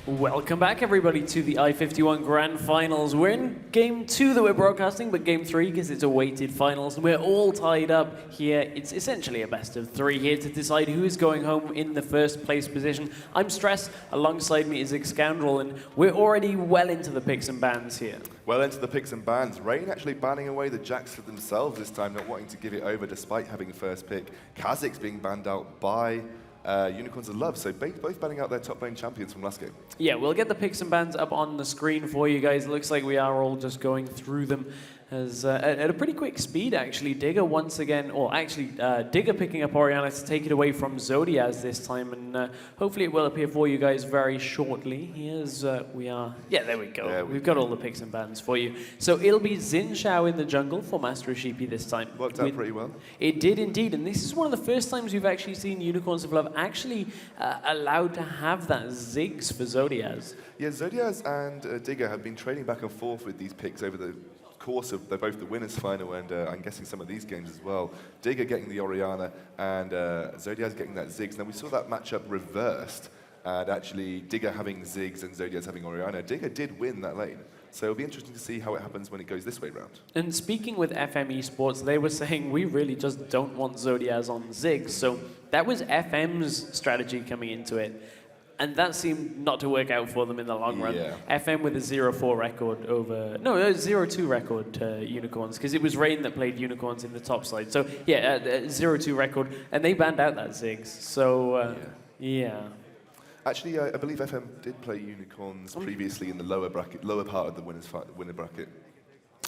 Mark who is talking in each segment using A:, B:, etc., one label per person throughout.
A: Welcome back, everybody, to the I-51 Grand Finals. We're in Game 2 that we're broadcasting, but Game 3, because it's a weighted finals, and we're all tied up here. It's essentially a best-of-3 here to decide who is going home in the first place position. I'm Stress, alongside me is Scoundrel, and we're already well into the picks and bans here.
B: Well into the picks and bans. Rain actually banning away the Jacks for themselves this time, not wanting to give it over despite having first pick. Kha'Zix being banned out by Unicorns of Love, so both banning out their top lane champions from last game.
A: Yeah, we'll get the picks and bans up on the screen for you guys. It looks like we are all just going through them as, at a pretty quick speed, actually. Digger once again, or actually Digger picking up Orianna to take it away from Zodiaz this time, and hopefully it will appear for you guys very shortly. Here's, we are, yeah, there we go. Yeah, we've got all the picks and bans for you. So it'll be Xin Zhao in the jungle for Master Sheepy this time.
B: Worked out pretty well.
A: It did indeed, and this is one of the first times we've actually seen Unicorns of Love actually allowed to have that Ziggs for Zodiaz.
B: Yeah, Zodiaz and Digger have been trading back and forth with these picks over the course of both the winners final and I'm guessing some of these games as well. Digger getting the Orianna and Zodiaz getting that Ziggs. Now we saw that matchup reversed, and actually Digger having Ziggs and Zodiaz having Orianna. Digger did win that lane. So it'll be interesting to see how it happens when it goes this way round. And
A: speaking with FM eSports, they were saying we really just don't want Zodiaz on Ziggs. So that was FM's strategy coming into it. And that seemed not to work out for them in the long run.
B: Yeah.
A: FM with a 0-4 record over... No, 0-2 record to Unicorns, because it was Rain that played Unicorns in the top side. So, yeah, 0-2 record. And they banned out that Ziggs. So, yeah.
B: Actually, I believe FM did play Unicorns previously in the lower part of the winner bracket.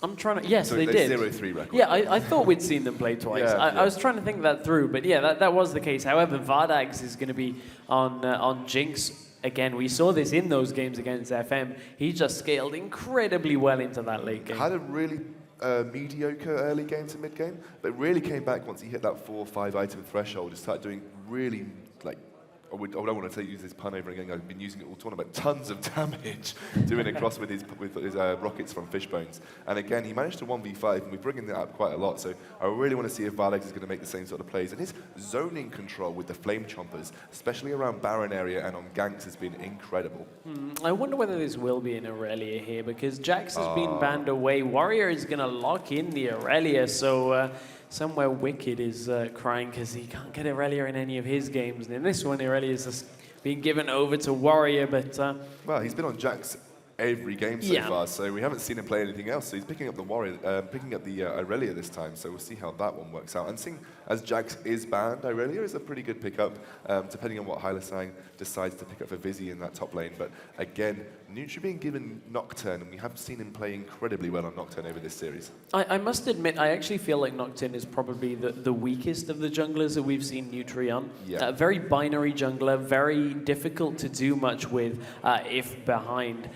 A: I'm trying to... Yes,
B: so
A: they did.
B: 0-3 record.
A: Yeah, I thought we'd seen them play twice.
B: Yeah,
A: I was trying to think that through, but yeah, that was the case. However, Vardags is going to be on Jinx. Again, we saw this in those games against FM. He just scaled incredibly well into that late game.
B: Had a really mediocre early game to mid game, but really came back once he hit that 4 or 5 item threshold and started doing really, like, I don't want to use this pun over again. I've been using it all tournament. Tons of damage doing across with his rockets from Fishbones. And again, he managed to 1v5, and we're bringing that up quite a lot. So I really want to see if Vardags is going to make the same sort of plays. And his zoning control with the Flame Chompers, especially around Baron area and on ganks, has been incredible.
A: I wonder whether this will be an Aurelia here, because Jax has been banned away. Warrior is going to lock in the Aurelia, so... Somewhere Wicked is crying because he can't get Aurelia in any of his games. And in this one, Aurelia is just being given over to Warrior, but...
B: well, he's been on Jax every game so far, so we haven't seen him play anything else. So he's picking up the Warrior, picking up the Aurelia this time, so we'll see how that one works out. And seeing as Jax is banned, Aurelia is a pretty good pickup, depending on what Hylasang decides to pick up for Vizzy in that top lane. But again, Nutri being given Nocturne, and we have seen him play incredibly well on Nocturne over this series.
A: I must admit, I actually feel like Nocturne is probably the weakest of the junglers that we've seen Nutri on. Yeah. Very binary jungler, very difficult to do much with if behind.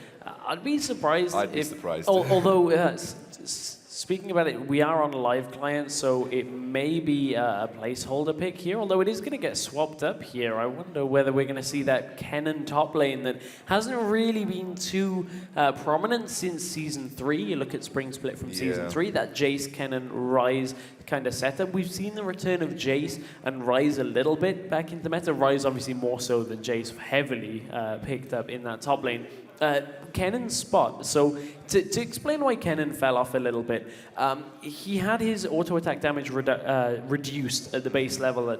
A: I'd be surprised.
B: I'd be surprised.
A: Although, speaking about it, we are on a live client, so it may be a placeholder pick here, although it is going to get swapped up here. I wonder whether we're going to see that Kennen top lane that hasn't really been too prominent since Season 3. You look at Spring Split from Season 3, that Jace, Kennen, Ryze kind of setup. We've seen the return of Jace and Ryze a little bit back into meta. Ryze obviously more so than Jace, heavily picked up in that top lane. Kennen's spot. So to explain why Kennen fell off a little bit, he had his auto attack damage reduced at the base level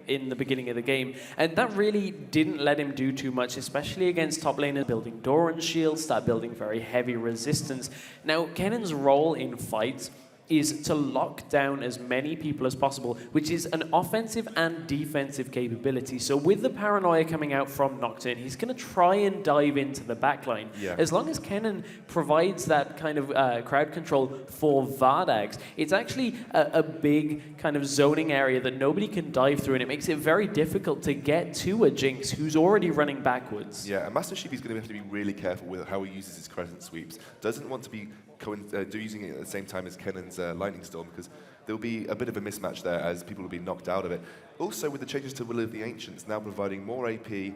A: in the beginning of the game, and that really didn't let him do too much, especially against top laners building Doran's shield, start building very heavy resistance. Now, Kennen's role in fights is to lock down as many people as possible, which is an offensive and defensive capability. So with the paranoia coming out from Nocturne, he's going to try and dive into the backline. Yeah. As long as Kennen provides that kind of crowd control for Vardags, it's actually a big kind of zoning area that nobody can dive through, and it makes it very difficult to get to a Jinx who's already running backwards.
B: Yeah, and Master Sheepy's going to have to be really careful with how he uses his crescent sweeps. Doesn't want to be using it at the same time as Kennen's Lightning Storm, because there'll be a bit of a mismatch there as people will be knocked out of it. Also, with the changes to Will of the Ancients now providing more AP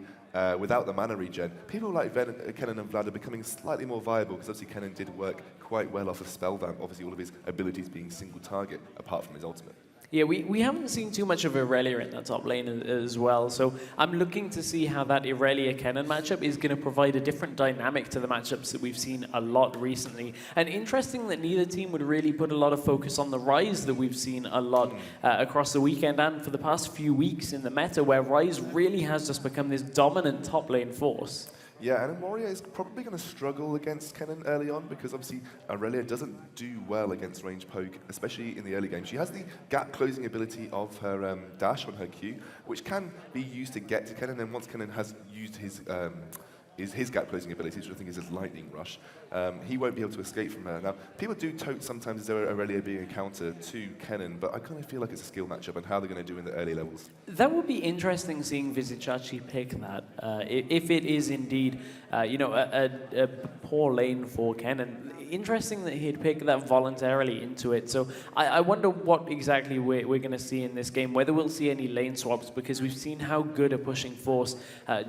B: without the mana regen, people like Kennen and Vlad are becoming slightly more viable, because obviously Kennen did work quite well off of Spellvamp, obviously all of his abilities being single target, apart from his ultimate.
A: Yeah, we haven't seen too much of Irelia in that top lane as well, so I'm looking to see how that Irelia-Kennen matchup is going to provide a different dynamic to the matchups that we've seen a lot recently. And interesting that neither team would really put a lot of focus on the Ryze that we've seen a lot across the weekend and for the past few weeks in the meta, where Ryze really has just become this dominant top lane force.
B: Yeah, and Warrior is probably going to struggle against Kennen early on because obviously Aurelia doesn't do well against range poke, especially in the early game. She has the gap closing ability of her dash on her Q, which can be used to get to Kennen, and once Kennen has used his gap closing ability, which I think is his lightning rush, he won't be able to escape from her. Now, people do tote sometimes as though Aurelia being a counter to Kennen, but I kind of feel like it's a skill matchup and how they're going to do in the early levels.
A: That would be interesting seeing Visage actually pick that. If it is indeed, a poor lane for Kennen. Interesting that he'd pick that voluntarily into it. So I wonder what exactly we're going to see in this game, whether we'll see any lane swaps, because we've seen how good a pushing force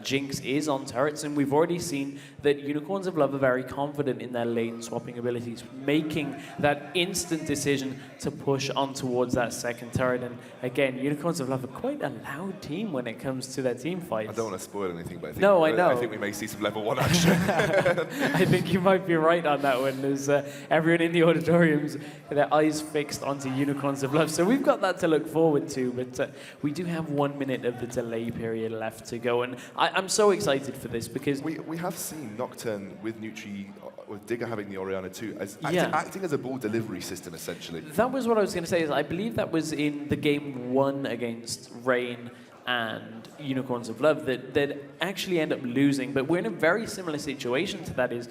A: Jinx is on turrets, and we've already seen that Unicorns of Love are very confident in their lane swapping abilities, making that instant decision to push on towards that second turret. And again, Unicorns of Love are quite a loud team when it comes to their team fights.
B: I don't want to spoil anything, but
A: I
B: think we may see some level 1 action.
A: I think you might be right on that one. There's everyone in the auditoriums, their eyes fixed onto Unicorns of Love. So we've got that to look forward to, but we do have 1 minute of the delay period left to go. And I'm so excited for this because
B: we have seen Nocturne with Nutri, with Digger having the Orianna too, as acting as a ball delivery system, essentially.
A: That was what I was going to say. Is I believe that was in the game 1 against Rain and Unicorns of Love that actually end up losing. But we're in a very similar situation to that. Is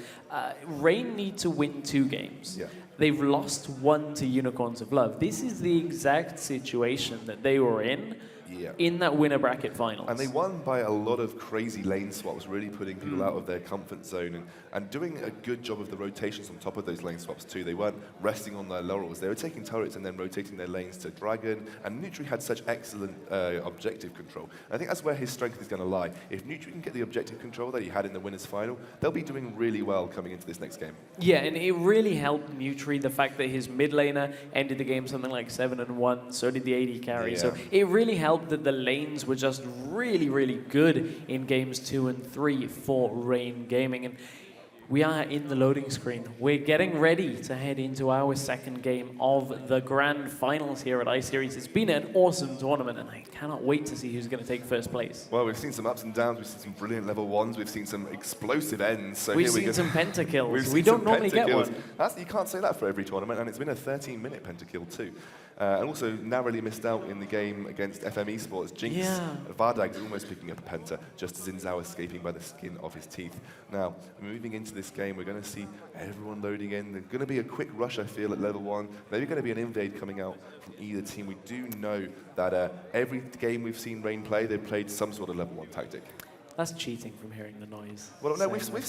A: Rain need to win 2 games.
B: Yeah.
A: They've lost 1 to Unicorns of Love. This is the exact situation that they were in that winner bracket finals.
B: And they won by a lot of crazy lane swaps, really putting people out of their comfort zone and doing a good job of the rotations on top of those lane swaps too. They weren't resting on their laurels. They were taking turrets and then rotating their lanes to Dragon, and Nutri had such excellent objective control. I think that's where his strength is going to lie. If Nutri can get the objective control that he had in the winners final, they'll be doing really well coming into this next game. Yeah,
A: and it really helped Nutri, the fact that his mid laner ended the game something like 7-1, so did the AD carry. Yeah. So it really helped that the lanes were just really, really good in games 2 and 3 for Rain Gaming. And we are in the loading screen. We're getting ready to head into our second game of the grand finals here at iSeries. It's been an awesome tournament, and I cannot wait to see who's going to take first place.
B: Well, we've seen some ups and downs. We've seen some brilliant level 1s. We've seen some explosive ends. So
A: we've seen some pentakills. We don't normally get one.
B: You can't say that for every tournament, and it's been a 13-minute pentakill too. And also narrowly missed out in the game against FM eSports. Jinx, Vardag is almost picking up a penta, just as Inzao escaping by the skin of his teeth. Now, moving into this game, we're going to see everyone loading in. There's going to be a quick rush, I feel, at level 1. Maybe going to be an invade coming out from either team. We do know that every game we've seen Rain play, they've played some sort of level 1 tactic.
A: That's cheating from hearing the noise.
B: Well, no, we've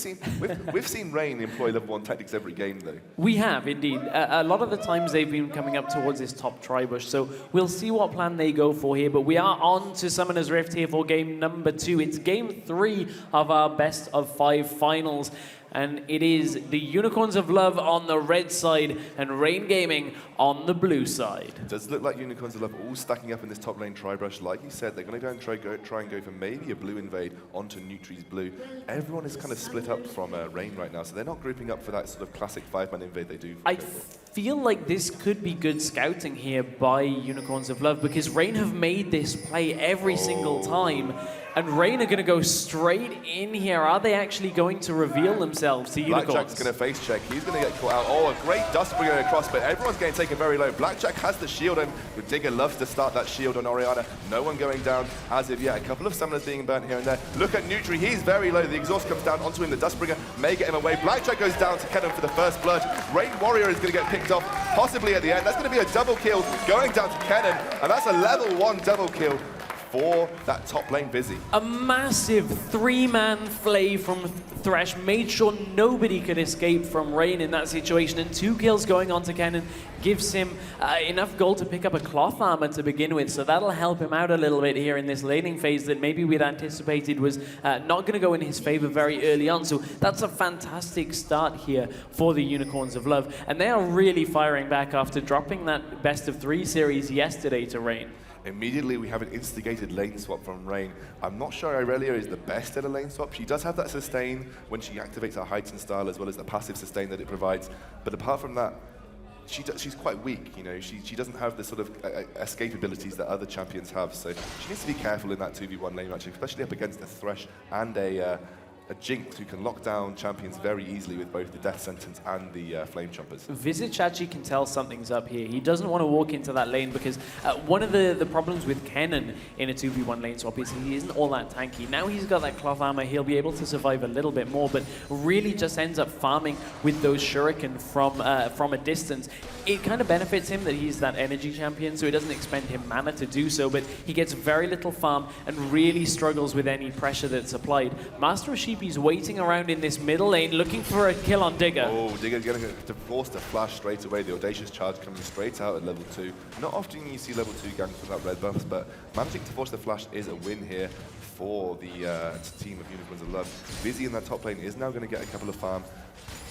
B: seen Rain employ level 1 tactics every game, though.
A: We have, indeed. A lot of the times they've been coming up towards this top tribush, so we'll see what plan they go for here. But we are on to Summoner's Rift here for game number 2. It's game 3 of our best of 5 finals. And it is the Unicorns of Love on the red side and Rain Gaming on the blue side.
B: It does look like Unicorns of Love all stacking up in this top lane tri-brush. Like you said, they're going to go and try and go for maybe a blue invade onto Nutri's blue. Everyone is kind of split up from Rain right now, so they're not grouping up for that sort of classic 5-man invade they do.
A: I feel like this could be good scouting here by Unicorns of Love, because Rain have made this play every single time. And Rain are going to go straight in here. Are they actually going to reveal themselves to Unicorns?
B: Blackjack's going to face check. He's going to get caught out. Oh, a great dust bringer across, but everyone's getting taken very low. Blackjack has the shield on. Digger loves to start that shield on Orianna. No one going down as of yet. A couple of summoners being burnt here and there. Look at Nutri. He's very low. The exhaust comes down onto him. The dust bringer may get him away. Blackjack goes down to Kennen for the first blood. Rain Warrior is going to get picked off, possibly at the end. That's going to be a double kill going down to Kennen, and that's a level 1 double kill for that top lane Vizzy.
A: A massive three-man flay from Thresh made sure nobody could escape from Rain in that situation, and 2 kills going on to Kennen gives him enough gold to pick up a cloth armor to begin with, so that'll help him out a little bit here in this laning phase that maybe we'd anticipated was not going to go in his favor very early on. So that's a fantastic start here for the Unicorns of Love, and they are really firing back after dropping that best of 3 series yesterday to Rain.
B: Immediately, we have an instigated lane swap from Rain. I'm not sure Irelia is the best at a lane swap. She does have that sustain when she activates her heightened style, as well as the passive sustain that it provides. But apart from that, she's quite weak. You know, she doesn't have the sort of escape abilities that other champions have. So she needs to be careful in that 2v1 lane match, especially up against a Thresh and a Jinx who can lock down champions very easily with both the Death Sentence and the Flame Choppers.
A: Visage actually can tell something's up here. He doesn't want to walk into that lane because one of the problems with Kennen in a 2v1 lane swap is he isn't all that tanky. Now he's got that cloth armor, he'll be able to survive a little bit more, but really just ends up farming with those shuriken from a distance. It kind of benefits him that he's that energy champion, so it doesn't expend him mana to do so, but he gets very little farm and really struggles with any pressure that's applied. Master of Sheepy's waiting around in this middle lane, looking for a kill on Digger.
B: Oh, Digger's getting to force the flash straight away. The Audacious Charge coming straight out at level 2. Not often you see level 2 ganks without red buffs, but managing to force the flash is a win here for the team of Unicorns of Love. Vizzy in that top lane is now going to get a couple of farm,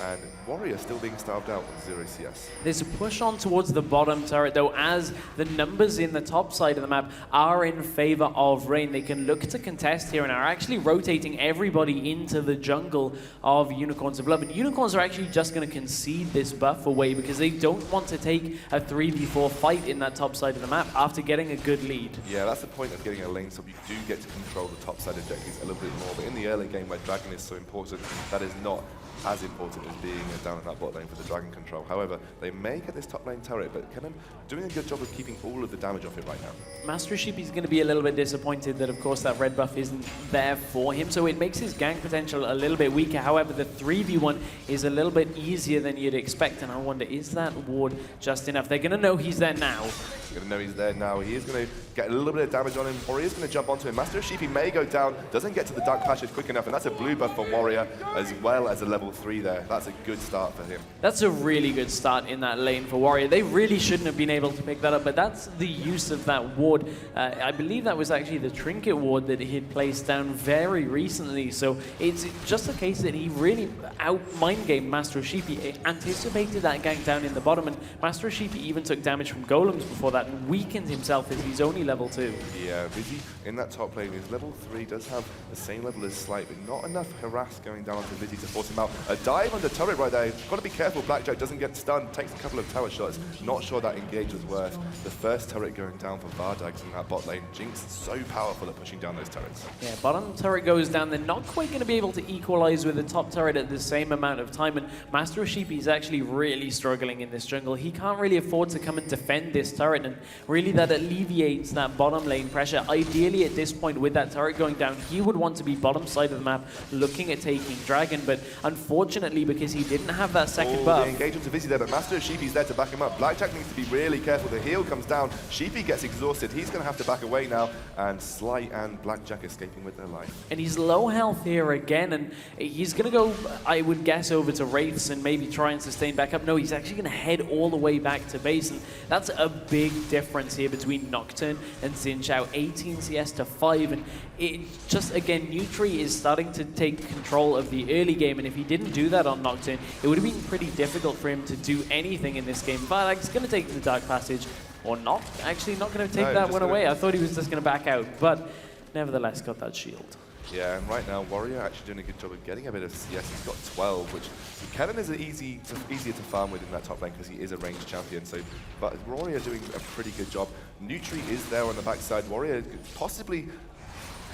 B: and Warrior still being starved out with 0 CS.
A: There's a push on towards the bottom turret, though, as the numbers in the top side of the map are in favor of Rain. They can look to contest here and are actually rotating everybody into the jungle of Unicorns of Love. And Unicorns are actually just going to concede this buff away because they don't want to take a 3v4 fight in that top side of the map after getting a good lead.
B: Yeah, that's the point of getting a lane swap. You do get to control the top side objectives a little bit more, but in the early game where Dragon is so important, that is not as important as being down at that bot lane for the Dragon control. However, they may get this top lane turret, but Kennen doing a good job of keeping all of the damage off it right now.
A: Master Sheepy's going to be a little bit disappointed that, of course, that red buff isn't there for him, so it makes his gank potential a little bit weaker. However, the 3v1 is a little bit easier than you'd expect, and I wonder, is that ward just enough? They're going to know he's there now.
B: They're going to know he's there now. He is going to get a little bit of damage on him, or he is going to jump onto him. Master Sheepy may go down, doesn't get to the Dark Passage quick enough, and that's a blue buff for Warrior, as well as a level 3 there. That's a good start for him.
A: That's a really good start in that lane for Warrior. They really shouldn't have been able to pick that up, but that's the use of that ward. I believe that was actually the Trinket ward that he had placed down very recently, so it's just a case that he really out-mind-gamed Master of Sheepy, anticipated that gank down in the bottom, and Master of Sheepy even took damage from golems before that and weakened himself as he's only level 2.
B: Yeah, Vizzy in that top lane is level 3, does have the same level as Slight, but not enough harass going down onto Vizzy to force him out. A dive on the turret right there. Got to be careful Blackjack doesn't get stunned, takes a couple of tower shots. Not sure that engage was worth. The first turret going down for Vardags in that bot lane. Jinx is so powerful at pushing down those turrets. Yeah,
A: bottom turret goes down. They're not quite going to be able to equalize with the top turret at the same amount of time, and Master of Sheepy is actually really struggling in this jungle. He can't really afford to come and defend this turret, and really that alleviates that bottom lane pressure. Ideally at this point with that turret going down, he would want to be bottom side of the map looking at taking Dragon, but unfortunately because he didn't have that second buff.
B: The engagement to Vizzy there, but Master of Sheepy's there to back him up. Blackjack needs to be really careful. The heal comes down. Sheepy gets exhausted. He's going to have to back away now, and Slight and Blackjack escaping with their life.
A: And he's low health here again, and he's going to go, I would guess, over to Wraiths and maybe try and sustain back up. No, he's actually going to head all the way back to base, and that's a big difference here between Nocturne and Xin Zhao. 18 CS to 5, and it just, again, Nutri is starting to take control of the early game, and if he didn't do that on Nocturne, it would have been pretty difficult for him to do anything in this game. But he's going to take the Dark Passage, or not. Actually, not going to take that one away. I thought he was just going to back out, but nevertheless got that shield.
B: Yeah, and right now, Warrior actually doing a good job of getting a bit of CS. He's got 12, which Kennen is easier to farm with in that top lane because he is a ranged champion. So, but Warrior doing a pretty good job. Nutri is there on the backside. Warrior possibly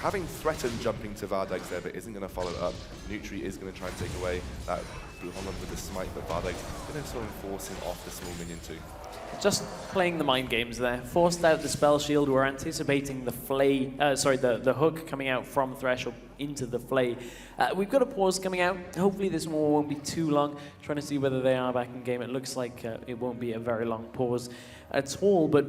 B: having threatened jumping to Vardags there, but isn't going to follow it up. Nutri is going to try and take away that Blue Holland with the smite, but Vardags going to sort of force him off the small minion too.
A: Just playing the mind games there. Forced out the spell shield. We're anticipating the flay, the hook coming out from Thresh into the flay. We've got a pause coming out. Hopefully this one won't be too long. Trying to see whether they are back in game. It looks like it won't be a very long pause at all, but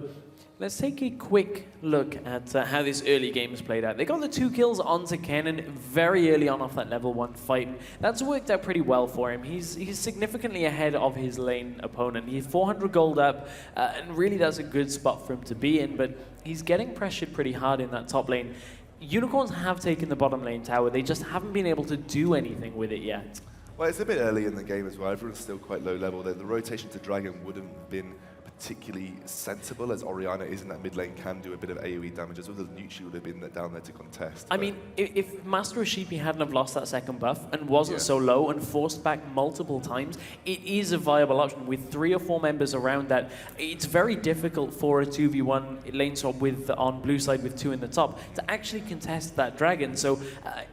A: Let's take a quick look at how this early game has played out. They got the 2 kills onto Kennen very early on off that level 1 fight. That's worked out pretty well for him. He's significantly ahead of his lane opponent. He's 400 gold up, and really that's a good spot for him to be in, but he's getting pressured pretty hard in that top lane. Unicorns have taken the bottom lane tower. They just haven't been able to do anything with it yet.
B: Well, it's a bit early in the game as well. Everyone's still quite low level. The rotation to Dragon wouldn't have been particularly sensible, as Orianna is in that mid lane, can do a bit of AoE damage, as well as Neutri would have been down there to contest.
A: I mean, if Master Ashipi hadn't have lost that second buff and wasn't so low and forced back multiple times, it is a viable option. With 3 or 4 members around that, it's very difficult for a 2v1 lane swap with on blue side with 2 in the top to actually contest that dragon. So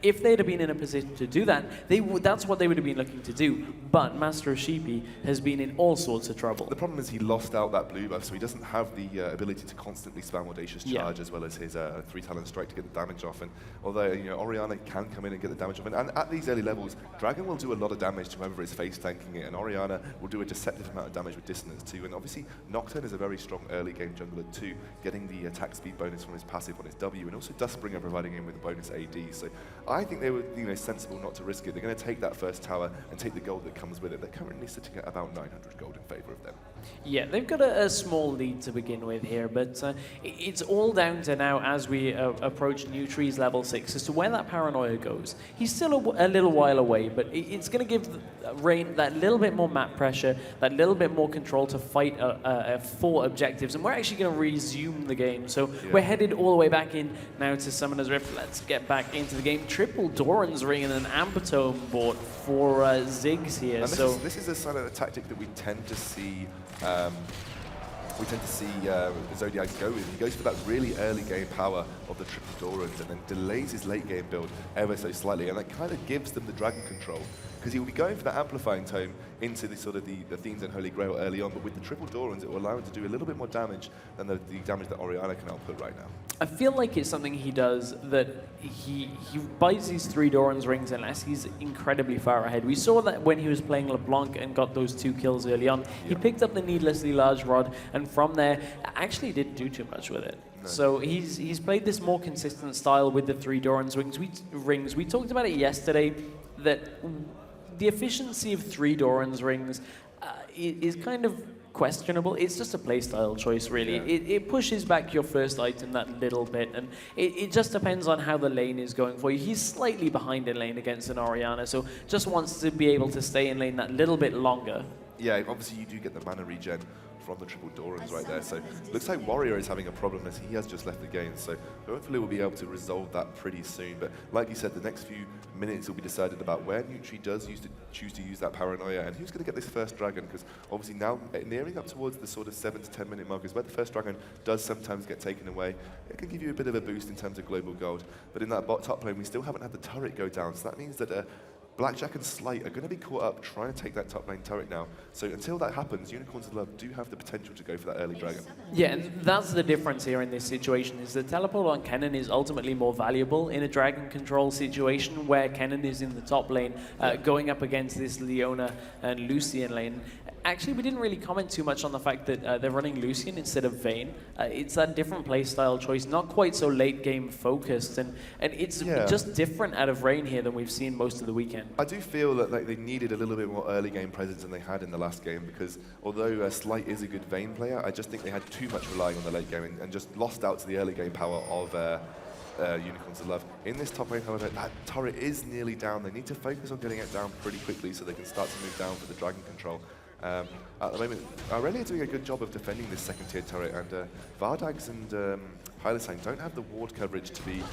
A: if they'd have been in a position to do that, that's what they would have been looking to do. But Master Ashipi has been in all sorts of trouble.
B: The problem is he lost out that blue buff, so he doesn't have the ability to constantly spam Audacious Charge as well as his 3 talent strike to get the damage off. And although Orianna can come in and get the damage off, and at these early levels, Dragon will do a lot of damage to whoever is face tanking it, and Orianna will do a deceptive amount of damage with dissonance too. And obviously, Nocturne is a very strong early game jungler too, getting the attack speed bonus from his passive on his W, and also Dustbringer providing him with a bonus AD. So I think they were sensible not to risk it. They're going to take that first tower and take the gold that comes with it. They're currently sitting at about 900 gold in favor of them.
A: Yeah, they've got a small lead to begin with here, but it's all down to now as we approach Neutri's level 6 as to where that paranoia goes. He's still a little while away, but it's going to give Rain that little bit more map pressure, that little bit more control to fight for objectives, and we're actually going to resume the game. So we're headed all the way back in now to Summoner's Rift. Let's get back into the game. Triple Doran's Ring and an Ampertome bought for Ziggs here.
B: And this is a silent tactic that we tend to see. Zodiac go with. He goes for that really early game power of the triple Dorans and then delays his late game build ever so slightly, and that kind of gives them the dragon control, because he will be going for that amplifying tome into the sort of the Themes and Holy Grail early on, but with the triple Dorans it will allow him to do a little bit more damage than the damage that Orianna can output right now.
A: I feel like it's something he does that he buys these 3 Doran's rings unless he's incredibly far ahead. We saw that when he was playing LeBlanc and got those 2 kills early on. He picked up the needlessly large rod, and from there actually didn't do too much with it. No. So he's played this more consistent style with the 3 Doran's rings. We talked about it yesterday, that the efficiency of 3 Doran's rings is kind of questionable. It's just a playstyle choice, really. Yeah. It pushes back your first item that little bit, and it just depends on how the lane is going for you. He's slightly behind in lane against an Orianna, so just wants to be able to stay in lane that little bit longer.
B: Yeah, obviously you do get the mana regen from the triple Dorans right there, so looks like Warrior is having a problem as he has just left the game, so hopefully we'll be able to resolve that pretty soon. But like you said, the next few minutes will be decided about where Neutri does choose to use that paranoia, and who's going to get this first dragon, because obviously now nearing up towards the sort of 7 to 10 minute mark is where the first dragon does sometimes get taken away. It can give you a bit of a boost in terms of global gold, but in that top lane we still haven't had the turret go down, so that means that Blackjack and Slight are going to be caught up trying to take that top lane turret now. So until that happens, Unicorns of Love do have the potential to go for that early dragon.
A: Yeah, and that's the difference here in this situation, is the teleport on Kennen is ultimately more valuable in a dragon control situation where Kennen is in the top lane going up against this Leona and Lucian lane. Actually, we didn't really comment too much on the fact that they're running Lucian instead of Vayne. It's that different playstyle choice, not quite so late game focused, and it's just different out of Rain here than we've seen most of the weekend.
B: I do feel that they needed a little bit more early game presence than they had in the last game, because although Slight is a good Vayne player, I just think they had too much relying on the late game and just lost out to the early game power of Unicorns of Love. In this top lane, however, that turret is nearly down. They need to focus on getting it down pretty quickly so they can start to move down for the dragon control. At the moment, Aurelia are doing a good job of defending this second tier turret, and Vardags and Hylisang don't have the ward coverage to be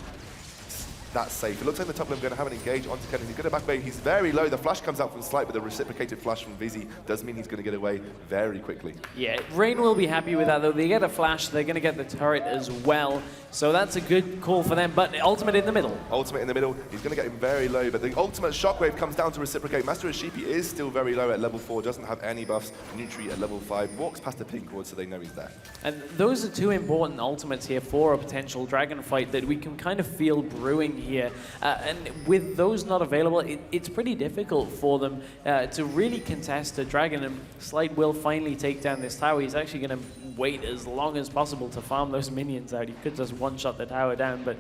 B: that safe. It looks like the top lane going to have an engage onto Kennen. He's going to back away. He's very low. The flash comes out from Slight, but the reciprocated flash from Vizzy does mean he's going to get away very quickly. Yeah,
A: Rain will be happy with that, though. They get a flash. They're going to get the turret as well. So that's a good call for them, but ultimate in the middle.
B: Ultimate in the middle. He's going to get him very low, but the ultimate shockwave comes down to reciprocate. Master Ashipi is still very low at level 4, doesn't have any buffs. Neutri at level 5, walks past the pink ward, so they know he's there.
A: And those are 2 important ultimates here for a potential dragon fight that we can kind of feel brewing here. And with those not available, it's pretty difficult for them to really contest a dragon. And Slight will finally take down this tower. He's actually going to wait as long as possible to farm those minions out. He could just one-shot the tower down, but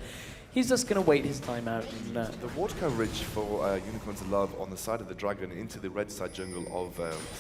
A: he's just going to wait his time out. And,
B: the ward coverage for Unicorns of Love on the side of the dragon into the red side jungle of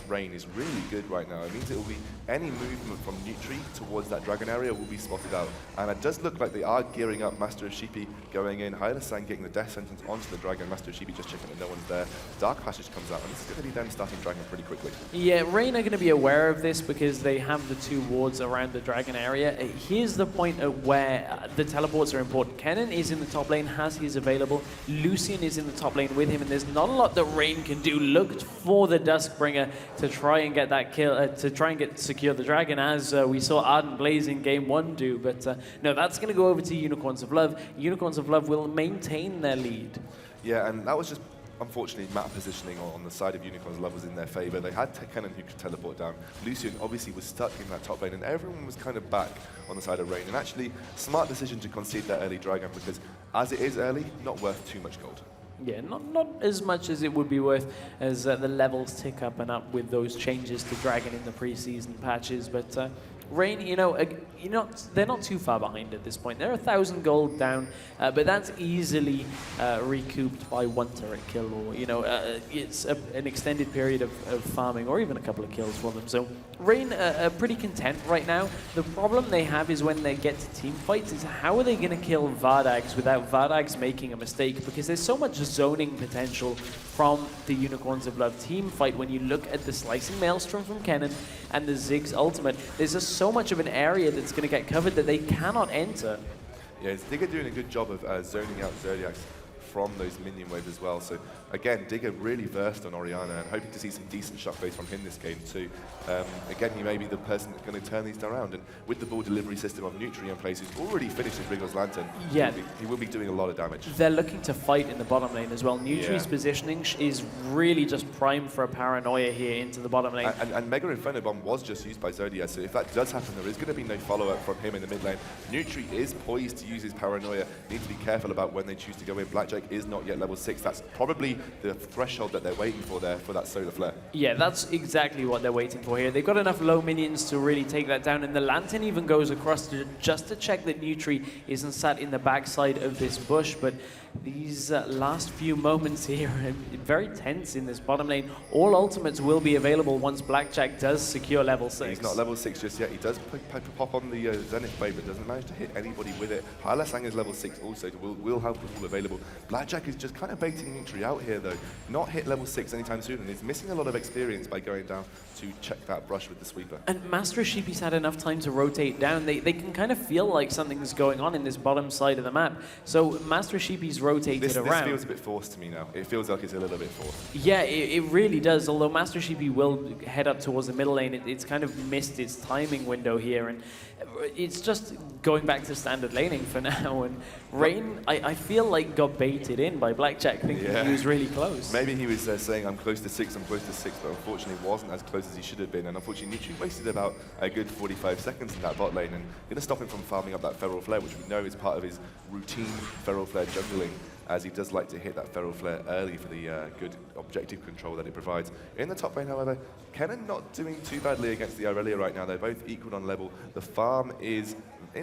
B: Rain is really good right now. It means it will be any movement from Nutri towards that dragon area will be spotted out. And it does look like they are gearing up. Master of Sheepy going in, Hyla-san getting the death sentence onto the dragon, Master of Sheepy just checking that no one's there. Dark Passage comes out, and this is going to be them starting dragon pretty quickly.
A: Yeah, Rain are going to be aware of this because they have the 2 wards around the dragon area. Here's the point of where the teleports are important. Kennen is in the top lane, has his available. Lucian is in the top lane with him, and there's not a lot that Rain can do. Looked for the Duskbringer to try and get that kill, to try and secure the dragon, as we saw Ardent Blaze in game 1 do. But no, that's going to go over to Unicorns of Love. Unicorns of Love will maintain their lead.
B: Yeah, and that was just, unfortunately, map positioning on the side of Unicorns Love was in their favor. They had Kennen who could teleport down. Lucian obviously was stuck in that top lane, and everyone was kind of back on the side of Rain. And actually, smart decision to concede that early dragon, because as it is early, not worth too much gold.
A: Yeah, not as much as it would be worth as the levels tick up and up with those changes to Dragon in the preseason patches. But Rain, they're not too far behind at this point. They're 1,000 gold down, but that's easily recouped by 1 turret kill, or it's an extended period of farming, or even a couple of kills for them. So Rain are pretty content right now. The problem they have is when they get to team fights is how are they going to kill Vardags without Vardags making a mistake, because there's so much zoning potential from the Unicorns of Love team fight. When you look at the Slicing Maelstrom from Kennen and the Ziggs ultimate, there's just so much of an area that's going to get covered that they cannot enter.
B: Yeah, Digger doing a good job of zoning out Zodiacs from those minion waves as well. So again, Digger really versed on Orianna, and hoping to see some decent shockwaves from him this game too. Again, he may be the person that's going to turn these around, and with the ball delivery system of Nutri in place, who's already finished his Wriggles Lantern,
A: yeah,
B: he will be doing a lot of damage.
A: They're looking to fight in the bottom lane as well. Nutri's positioning is really just primed for a paranoia here into the bottom lane.
B: And Mega Inferno Bomb was just used by Zodiac, so if that does happen, there is going to be no follow-up from him in the mid lane. Nutri is poised to use his paranoia. Need to be careful about when they choose to go in. Blackjack is not yet level 6. That's probably the threshold that they're waiting for there for that solar flare.
A: Yeah, that's exactly what they're waiting for here. They've got enough low minions to really take that down, and the Lantern even goes across just to check that Nutri isn't sat in the backside of this bush. But these last few moments here are very tense in this bottom lane. All ultimates will be available once Blackjack does secure level 6.
B: He's not level 6 just yet. He does pop on the Zenith Blade, but doesn't manage to hit anybody with it. Hyla-sang is level 6 also, will have the all available. Blackjack is just kind of baiting Nutri out here though. Not hit level 6 anytime soon, and he's missing a lot of experience by going down to check that brush with the sweeper.
A: And Master of Sheepy's had enough time to rotate down. They can kind of feel like something's going on in this bottom side of the map. So Master of Sheepy's rotated around.
B: This feels a bit forced to me now. It feels like it's a little bit forced.
A: Yeah, it really does. Although Master Sheepy will head up towards the middle lane, it's kind of missed its timing window here, and it's just going back to standard laning for now. And Rain, I feel like got baited in by Blackjack, thinking he was really close.
B: Maybe he was saying, I'm close to 6, but unfortunately wasn't as close as he should have been. And unfortunately, Nutri wasted about a good 45 seconds in that bot lane, and going to stop him from farming up that Feral Flare, which we know is part of his routine Feral Flare jungling, as he does like to hit that Feral Flare early for the good objective control that it provides. In the top lane, however, Kennen not doing too badly against the Irelia right now. They're both equal on level. The farm is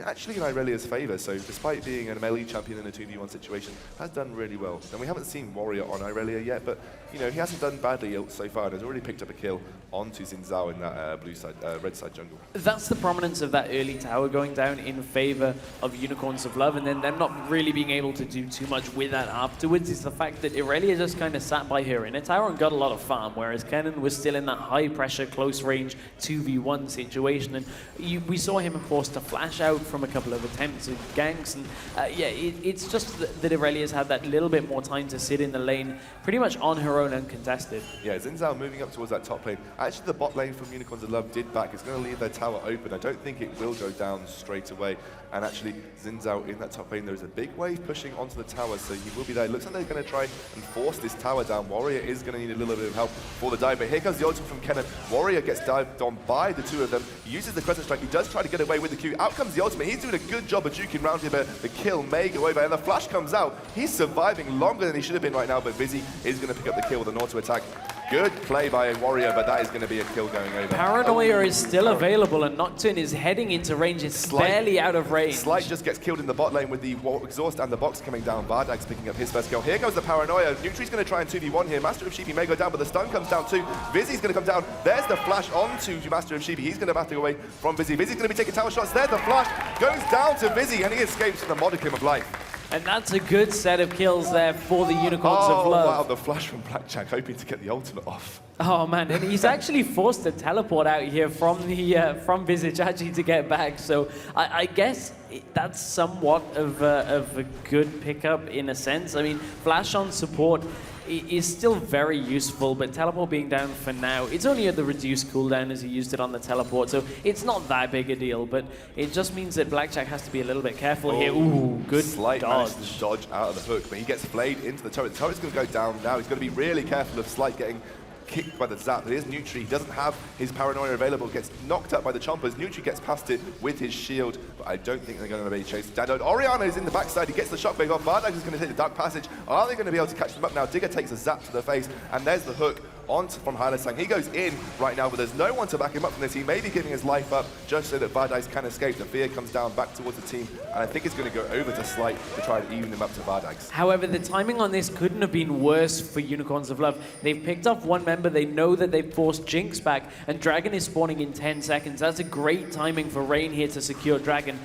B: actually in Irelia's favor, so despite being a melee champion in a 2v1 situation, has done really well. And we haven't seen Warrior on Irelia yet, but he hasn't done badly so far, and has already picked up a kill onto Xin Zhao in that red side jungle.
A: That's the prominence of that early tower going down in favor of Unicorns of Love, and then them not really being able to do too much with that afterwards is the fact that Irelia just kind of sat by her in a tower and got a lot of farm, whereas Kennen was still in that high pressure, close range 2v1 situation, and we saw him forced to flash out from a couple of attempts at ganks, and it's just that Irelia's had that little bit more time to sit in the lane pretty much on her own uncontested.
B: Yeah, Xin Zhao moving up towards that top lane. Actually, the bot lane from Unicorns of Love did back. It's going to leave their tower open. I don't think it will go down straight away. And actually, Xin Zhao in that top lane, there's a big wave pushing onto the tower, so he will be there. It looks like they're going to try and force this tower down. Warrior is going to need a little bit of help for the dive, but here comes the ultimate from Kennen. Warrior gets dived on by the two of them. He uses the Crescent Strike. He does try to get away with the Q. Out comes the ultimate. He's doing a good job of juking around here, but the kill may go over, and the flash comes out. He's surviving longer than he should have been right now, but Vizzy is going to pick up the kill with an auto attack. Good play by Warrior, but that is going to be a kill going over.
A: Paranoia is still available, and Nocturne is heading into range. It's barely out of range.
B: Slight just gets killed in the bot lane with the exhaust and the box coming down. Vardag's picking up his first kill. Here goes the Paranoia. Nutri's going to try and 2v1 here. Master of Sheepy may go down, but the stun comes down too. Vizzy's going to come down. There's the flash onto Master of Sheepy. He's going to back away from Vizzy. Vizzy's going to be taking tower shots. There's the flash. Goes down to Vizzy, and he escapes with the modicum of life.
A: And that's a good set of kills there for the Unicorns of Love.
B: Wow, the flash from Blackjack, hoping to get the ultimate off.
A: Oh man, and he's actually forced to teleport out here from the from Vizichachi to get back. So I guess that's somewhat of a good pickup in a sense. I mean, flash on support is still very useful, but teleport being down for now, it's only at the reduced cooldown as he used it on the teleport, so it's not that big a deal, but it just means that Blackjack has to be a little bit careful here. Ooh, good
B: Slight
A: dodge.
B: Managed to dodge out of the hook, but he gets flayed into the turret. The turret's going to go down now. He's going to be really careful of Slight getting kicked by the zap. It is Nutri. He doesn't have his Paranoia available. Gets knocked up by the chompers. Nutri gets past it with his shield, but I don't think they're going to be chased down. Oriana is in the backside. He gets the shockwave off. Vardag is going to take the Dark Passage. Are they going to be able to catch them up now? Digger takes a zap to the face, and there's the hook from Hylasang. He goes in right now, but there's no one to back him up from this. He may be giving his life up just so that Vardags can escape. The fear comes down back towards the team, and I think it's going to go over to Slight to try and even him up to Vardags.
A: However, the timing on this couldn't have been worse for Unicorns of Love. They've picked off one member. They know that they've forced Jinx back, and Dragon is spawning in 10 seconds. That's a great timing for Rain here to secure Dragon.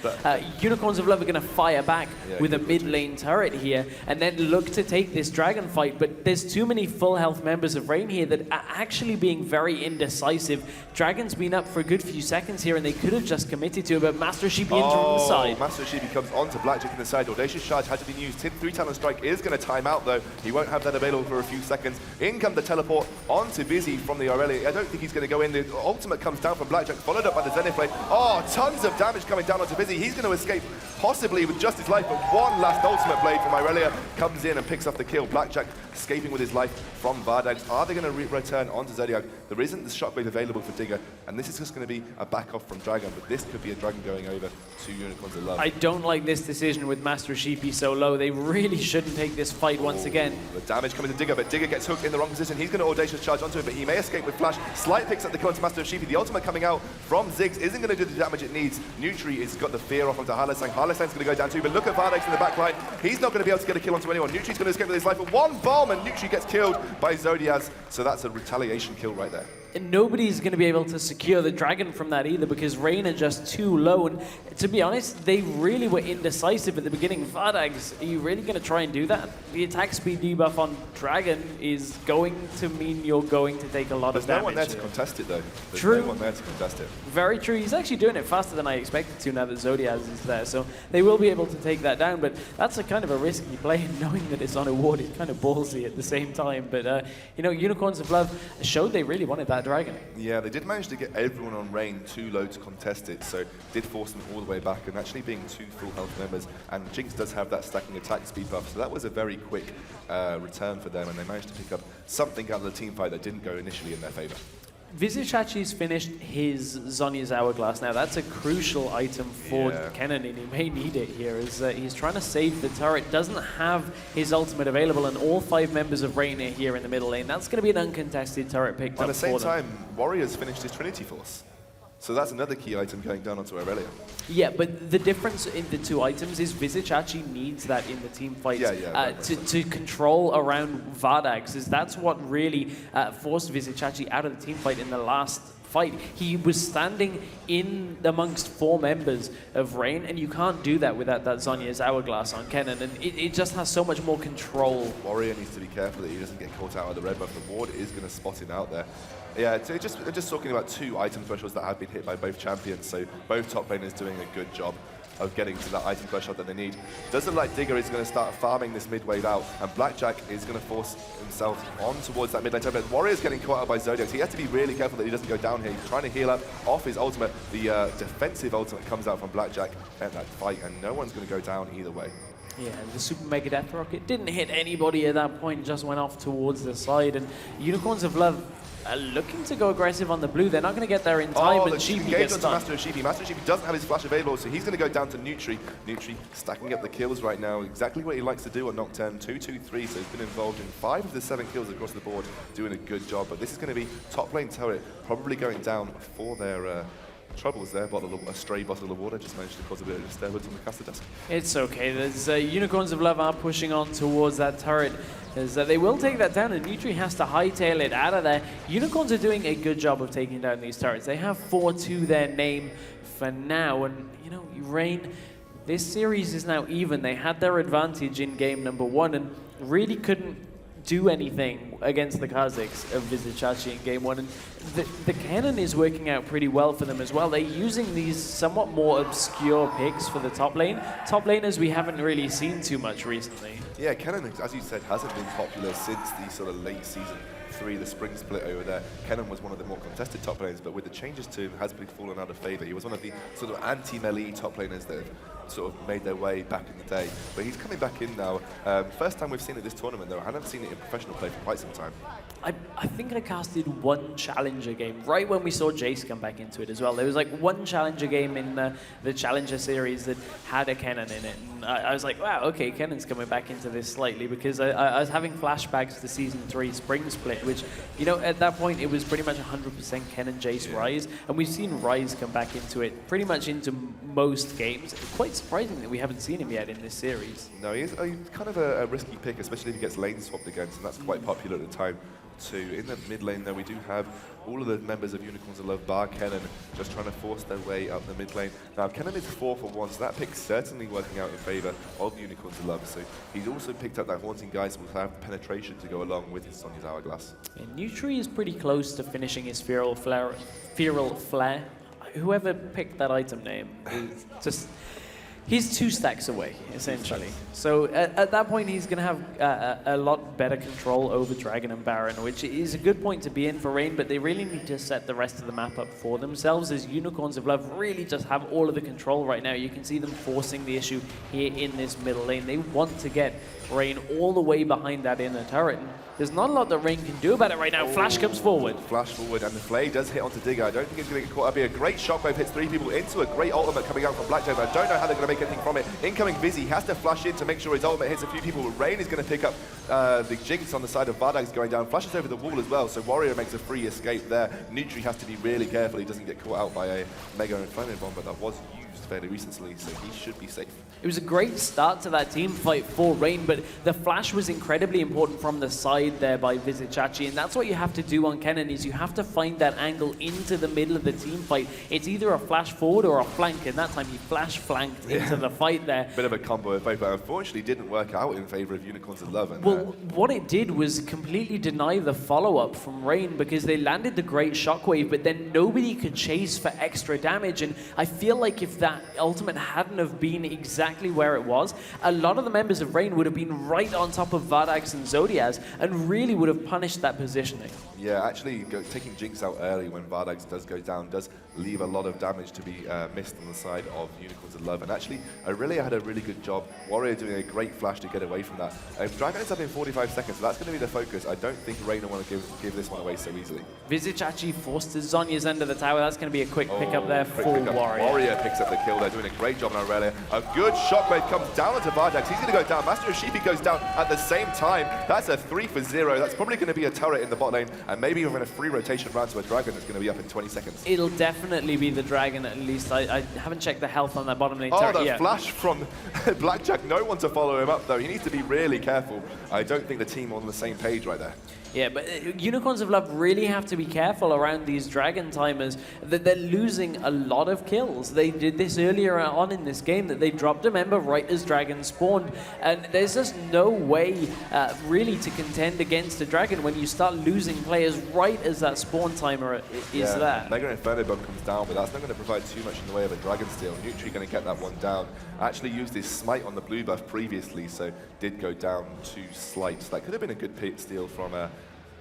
A: Unicorns of Love are going to fire back with a mid lane turret here, and then look to take this Dragon fight, but there's too many full health members of Rain here that are actually being very indecisive. Dragon's been up for a good few seconds here, and they could have just committed to it, but Master Sheepy into the side.
B: Master Sheepy comes onto Blackjack in the side. Audacious Charge had to be used. 3 talent strike is going to time out, though. He won't have that available for a few seconds. In come the teleport onto Vizzy from the Aurelia. I don't think he's going to go in. The ultimate comes down from Blackjack, followed up by the Zenith Blade. Oh, tons of damage coming down onto Vizzy. He's going to escape, possibly with just his life, but one last ultimate blade from Aurelia comes in and picks up the kill. Blackjack escaping with his life from Vardags. Are they going to return onto Zodiac? There isn't the shockwave available for Digger, and this is just going to be a back off from Dragon, but this could be a Dragon going over to Unicorns of Love.
A: I don't like this decision with Master Sheepy so low. They really shouldn't take this fight once again.
B: The damage coming to Digger, but Digger gets hooked in the wrong position. He's going to Audacious Charge onto it, but he may escape with Flash. Slight picks up the kill onto Master Sheepy. The ultimate coming out from Ziggs isn't going to do the damage it needs. Nutri has got the fear off onto Hylasang. Hylasang's going to go down too, but look at Vardags in the back line. He's not going to be able to get a kill onto anyone. Nutri's going to escape with his life, but one bomb, and Nutri gets killed by Zodiaz. So that's a retaliation kill right there.
A: And nobody's going to be able to secure the Dragon from that either, because Rain are just too low. And to be honest, they really were indecisive at the beginning. Vardags, are you really going to try and do that? The attack speed debuff on Dragon is going to mean you're going to take a lot of damage.
B: There's no one there to contest it, though. There's
A: True.
B: no one there to contest it.
A: Very true. He's actually doing it faster than I expected to now that Zodiaz is there. So they will be able to take that down, but that's a kind of a risky play, and knowing that it's on a ward, it's kind of ballsy at the same time. But, you know, Unicorns of Love showed they really wanted that Dragon.
B: Yeah, they did manage to get everyone on Rain too low to contest it, so did force them all the way back, and actually being 2 full health members, and Jinx does have that stacking attack speed buff, so that was a very quick return for them, and they managed to pick up something out of the team fight that didn't go initially in their favor.
A: Vizichachi's finished his Zhonya's Hourglass now. That's a crucial item for Kennen, and he may need it here, as he's trying to save the turret. Doesn't have his ultimate available, and all 5 members of Rain are here in the middle lane. That's going to be an uncontested turret picked up for them.
B: At the same time, Warriors finished his Trinity Force. So that's another key item going down onto Aurelia.
A: Yeah, but the difference in the 2 items is Vizichachi needs that in the team fights to control around Vardags. That's what really forced Vizichachi out of the team fight in the last fight. He was standing in amongst 4 members of Rain, and you can't do that without that Zhonya's Hourglass on Kennen, and it just has so much more control.
B: Warrior needs to be careful that he doesn't get caught out of the red buff. The ward is going to spot him out there. Yeah, so just talking about 2 item thresholds that have been hit by both champions, so both top laners doing a good job of getting to that item threshold that they need. Doesn't like Digger is going to start farming this mid wave out, and Blackjack is going to force himself on towards that mid lane. But Warrior's getting caught out by Zodiac, so he has to be really careful that he doesn't go down here. He's trying to heal up off his ultimate. The defensive ultimate comes out from Blackjack at that fight, and no one's going to go down either way.
A: Yeah, the Super Mega Death Rocket didn't hit anybody at that point, just went off towards the side. And Unicorns of Love are looking to go aggressive on the blue. They're not going to get there in time, and Sheepy gets stunned.
B: Master Sheepy. Master Sheepy doesn't have his flash available, so he's going to go down to Nutri. Nutri stacking up the kills right now, exactly what he likes to do on Nocturne. 2-2-3, so he's been involved in 5 of the 7 kills across the board, doing a good job. But this is going to be top lane turret, probably going down for their troubles there. A stray bottle of water just managed to cause a bit of disturbance on the caster desk.
A: It's okay. There's Unicorns of Love are pushing on towards that turret. As they will take that down, and Nutri has to hightail it out of there. Unicorns are doing a good job of taking down these turrets. They have 4 to their name for now, and you know, Rain, this series is now even. They had their advantage in game number 1 and really couldn't do anything against the Kazakhs of Vizicachi in game 1, and the cannon is working out pretty well for them as well. They're using these somewhat more obscure picks for the top lane. Top laners we haven't really seen too much recently.
B: Yeah, cannon, as you said, hasn't been popular since the sort of late season 3, the spring split over there. Kennen was one of the more contested top laners, but with the changes to him, has been fallen out of favor. He was one of the sort of anti-melee top laners that have sort of made their way back in the day. But he's coming back in now. First time we've seen it this tournament, though. I haven't seen it in professional play for quite some time.
A: I think I casted 1 challenger game right when we saw Jace come back into it as well. There was like 1 challenger game in the challenger series that had a Kennen in it. And I was like, wow, okay, Kennen's coming back into this slightly, because I was having flashbacks to season 3 spring split, which, you know, at that point it was pretty much 100% Kennen, Jace, Rise. And we've seen Rise come back into it pretty much into most games. It's quite surprising that we haven't seen him yet in this series.
B: No, he's kind of a risky pick, especially if he gets lane swapped against, and that's quite popular at the time too. In the mid lane, though, we do have all of the members of Unicorns of Love, bar Kennen, just trying to force their way up the mid lane. Now, Kennen is 4 for 1, so that pick's certainly working out in favor of Unicorns of Love. So he's also picked up that Haunting Guise, will have penetration to go along with his Sonya's Hourglass.
A: And Nutri is pretty close to finishing his Feral Flare. Whoever picked that item name is just... He's 2 stacks away, essentially. So at that point, he's going to have a lot better control over Dragon and Baron, which is a good point to be in for Rain, but they really need to set the rest of the map up for themselves, as Unicorns of Love really just have all of the control right now. You can see them forcing the issue here in this middle lane. They want to get Rain all the way behind that inner turret. And there's not a lot that Rain can do about it right now. Flash comes forward.
B: Flash forward, and the Flay does hit onto Digger. I don't think he's going to get caught up here. A great shockwave hits 3 people into a great ultimate coming out from Blackjack, but I don't know how they're going to make anything from it. Incoming Vizzy has to flash in to make sure his ultimate hits a few people. Rain is going to pick up the Jinx on the side of Vardag's going down. Flashes over the wall as well, so Warrior makes a free escape there. Nutri has to be really careful he doesn't get caught out by a Mega Inferno Bomb, but that was used fairly recently, so he should be safe.
A: It was a great start to that team fight for Rain, but the flash was incredibly important from the side there by Vizicachi, and that's what you have to do on Kennen, is you have to find that angle into the middle of the team fight. It's either a flash forward or a flank, and that time he flash flanked into the fight there.
B: Bit of a combo of both, but unfortunately didn't work out in favor of Unicorns of Love. And,
A: well, what it did was completely deny the follow-up from Rain, because they landed the great shockwave, but then nobody could chase for extra damage, and I feel like if that ultimate hadn't have been exactly where it was, a lot of the members of Rain would have been right on top of Vardax and Zodiaz and really would have punished that positioning.
B: Yeah, actually taking Jinx out early when Vardax does go down does leave a lot of damage to be missed on the side of Unicorns of Love. And actually, Aurelia had a really good job. Warrior doing a great flash to get away from that. Dragon is up in 45 seconds, so that's going to be the focus. I don't think Rain will want to give this one away so easily.
A: Vizicachi forced to Zhonya's end of the tower. That's going to be a quick pickup there for Warrior.
B: Warrior picks up the kill. They're doing a great job on Aurelia. A good shockwave comes down onto Vardax. He's going to go down. Master Sheepy goes down at the same time. That's a 3 for 0. That's probably going to be a turret in the bot lane, and maybe even a free rotation round to a Dragon that's going to be up in 20 seconds.
A: It'll definitely be the Dragon, at least. I haven't checked the health on that bottom lane turret yet.
B: Oh, the flash from Blackjack. No one to follow him up, though. He needs to be really careful. I don't think the team are on the same page right there.
A: Yeah, but Unicorns of Love really have to be careful around these Dragon timers, that they're losing a lot of kills. They did this earlier on in this game, that they dropped a member right as Dragon spawned, and there's just no way really to contend against a Dragon when you start losing players right as that spawn timer is there.
B: Mega Inferno Bomb comes down, but that's not going to provide too much in the way of a Dragon steal. Nutri going to get that one down. Actually used his smite on the blue buff previously, so did go down to slight. So that could have been a good pit steal from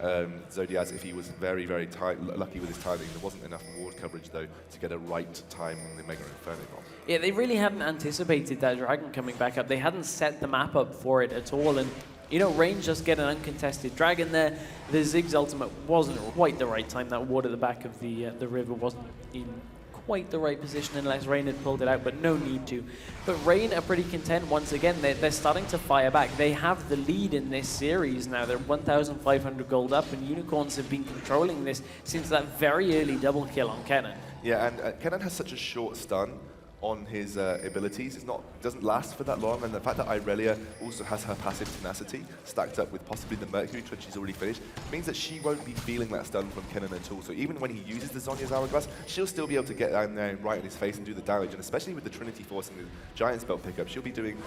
B: Zodiaz if he was very, very lucky with his timing. There wasn't enough ward coverage, though, to get a right time on the Mega Inferno bomb.
A: Yeah, they really hadn't anticipated that Dragon coming back up. They hadn't set the map up for it at all. And, you know, Rain just get an uncontested Dragon there. The Ziggs ultimate wasn't quite the right time. That ward at the back of the river wasn't in quite the right position unless Rain had pulled it out, but no need to. But Rain are pretty content once again. They're starting to fire back. They have the lead in this series now. They're 1,500 gold up, and Unicorns have been controlling this since that very early double kill on Kennen.
B: Yeah, and Kennen has such a short stun on his abilities. Doesn't last for that long, and the fact that Irelia also has her passive tenacity stacked up with possibly the Mercury Tread she's already finished means that she won't be feeling that stun from Kennen at all. So even when he uses the Zhonya's Hourglass, she'll still be able to get down there right in his face and do the damage, and especially with the Trinity Force and the Giant Spell pickup, she'll be doing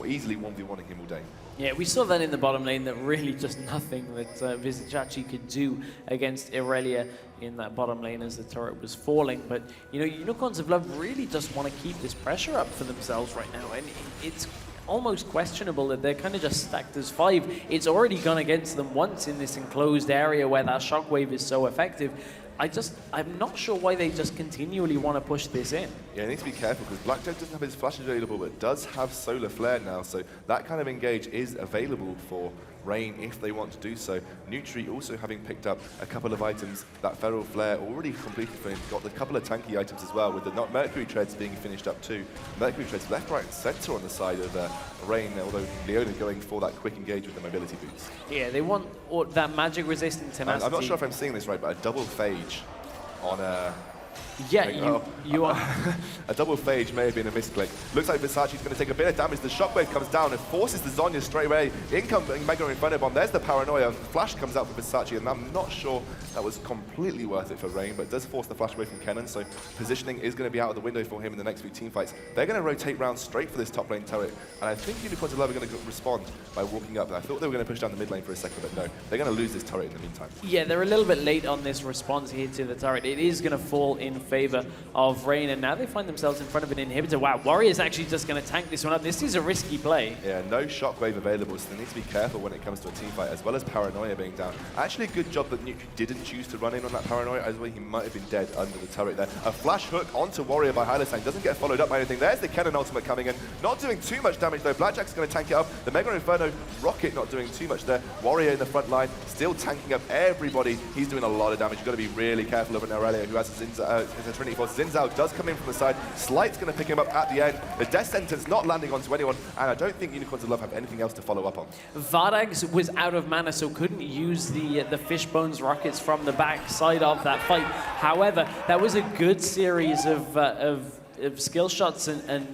B: easily 1v1ing him all day.
A: Yeah, we saw that in the bottom lane, that really just nothing that Vizicachi could do against Irelia in that bottom lane as the turret was falling. But, you know, Unicorns of Love really just want to keep this pressure up for themselves right now, and it's almost questionable that they're kind of just stacked as 5. It's already gone against them once in this enclosed area where that shockwave is so effective. I'm not sure why they just continually want to push this in.
B: Yeah, you need to be careful because Blackjack doesn't have his flash available, but does have Solar Flare now, so that kind of engage is available for Rain if they want to do so. Nutri also having picked up a couple of items. That Feral Flare already completed for him. Got a couple of tanky items as well, with the Mercury Treads being finished up too. Mercury Treads left, right, and center on the side of Rain, although Leona going for that quick engage with the mobility boost.
A: Yeah, they want that magic resistant tenacity.
B: I'm not sure if I'm seeing this right, but a double phage on a...
A: Yeah, you are.
B: A double phage may have been a misclick. Looks like Versace's going to take a bit of damage. The shockwave comes down and forces the Zhonya straight away. Incoming Mega Inferno Bomb. There's the Paranoia. Flash comes out for Versace, and I'm not sure that was completely worth it for Rain, but it does force the flash away from Kennen, so positioning is going to be out of the window for him in the next few teamfights. They're going to rotate round straight for this top lane turret, and I think Unicorns of Love are going to respond by walking up. And I thought they were going to push down the mid lane for a second, but no. They're going to lose this turret in the meantime.
A: Yeah, they're a little bit late on this response here to the turret. It is going to fall in favor of Rain, and now they find themselves in front of an inhibitor. Wow, Warrior's actually just going to tank this one up. This is a risky play.
B: Yeah, no shockwave available, so they need to be careful when it comes to a team fight, as well as Paranoia being down. Actually, a good job that Nutri didn't choose to run in on that Paranoia, as well he might have been dead under the turret there. A flash hook onto Warrior by Hylosang, doesn't get followed up by anything. There's the Kennen ultimate coming in, not doing too much damage though. Blackjack's going to tank it up. The Mega Inferno Rocket not doing too much there. Warrior in the front line, still tanking up everybody. He's doing a lot of damage. You've got to be really careful of an Aurelia who has a Trinity Force. Zinzao does come in from the side. Slight's going to pick him up at the end. The Death Sentence not landing onto anyone, and I don't think Unicorns of Love have anything else to follow up on.
A: Vardags was out of mana, so couldn't use the Fishbones rockets from the back side of that fight. However, that was a good series of skill shots and